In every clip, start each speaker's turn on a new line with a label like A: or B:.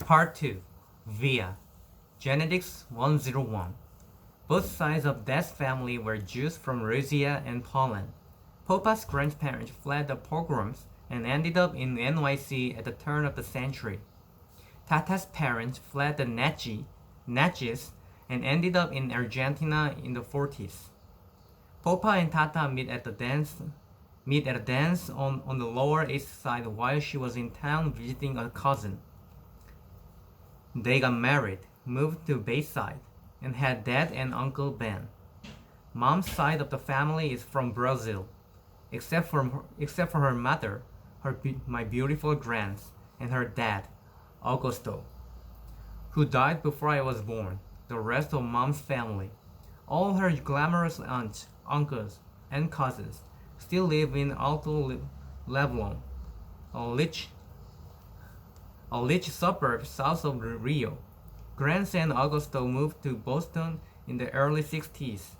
A: Part 2. VIA Genetics 101. Both sides of Dad's family were Jews from Russia and Poland. Popa's grandparents fled the pogroms and ended up in NYC at the turn of the century. Tata's parents fled the Nazis and ended up in Argentina in the 40s. Popa and Tata meet at a dance on the Lower East Side while she was in town visiting a cousin. They got married, moved to Bayside, and had Dad and Uncle Ben. Mom's side of the family is from Brazil, except for her mother, my beautiful grands, and her dad, Augusto, who died before I was born. The rest of Mom's family, all her glamorous aunts, uncles, and cousins, still live in Alto Leblon, a rich suburb south of Rio. Grandson Augusto moved to Boston in the early 60s,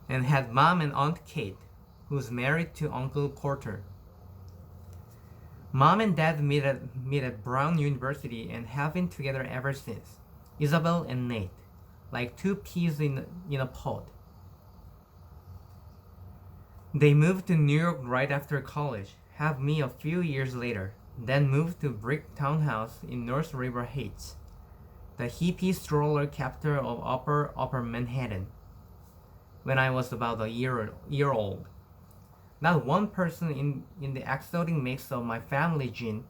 A: and had Mom and Aunt Kate, who's married to Uncle Porter. Mom and Dad meet at Brown University and have been together ever since. Isabel and Nate, like two peas in a pod. They moved to New York right after college, have me a few years later, then moved to Brick Townhouse in North River Heights, the hippie stroller capital of Upper Manhattan, when I was about a year old. Not one person in the exotic mix of my family gene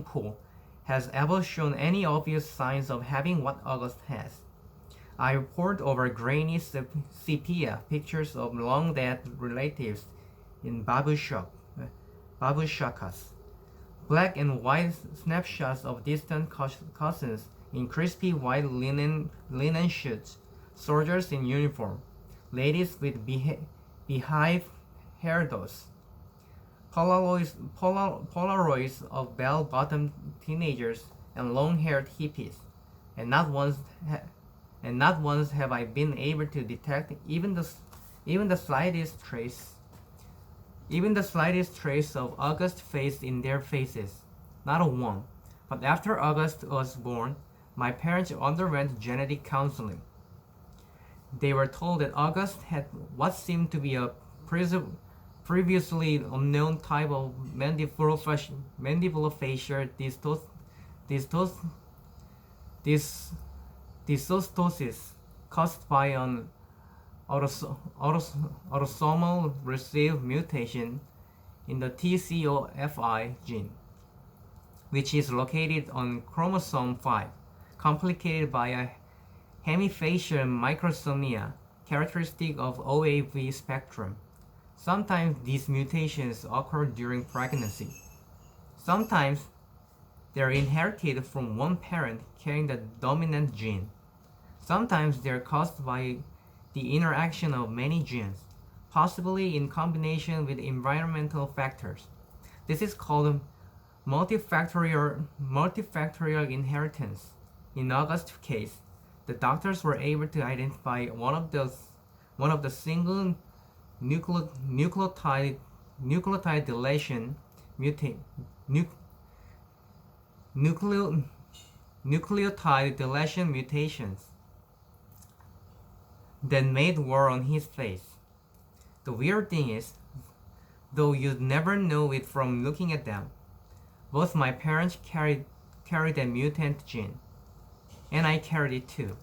A: pool has ever shown any obvious signs of having what August has. I pored over grainy sepia pictures of long-dead relatives in babushkas, black and white snapshots of distant cousins in crispy white linen shirts, soldiers in uniform, ladies with beehive hairdos, Polaroids of bell-bottom teenagers and long-haired hippies, and not once have I been able to detect even the slightest trace of August's face in their faces. Not a one. But after August was born, my parents underwent genetic counseling. They were told that August had what seemed to be a previously unknown type of mandibulofacial dysostosis caused by an autosomal recessive mutation in the TCOFI gene, which is located on chromosome 5, complicated by a hemifacial microsomia characteristic of OAV spectrum. Sometimes these mutations occur during pregnancy. Sometimes they are inherited from one parent carrying the dominant gene. Sometimes they are caused by the interaction of many genes, possibly in combination with environmental factors. This is called multifactorial inheritance. In August's case, the doctors were able to identify one of the single nucleotide deletion nucleotide deletion mutations that made war on his face. The weird thing is, though you'd never know it from looking at them, both my parents carried a mutant gene, and I carried it too.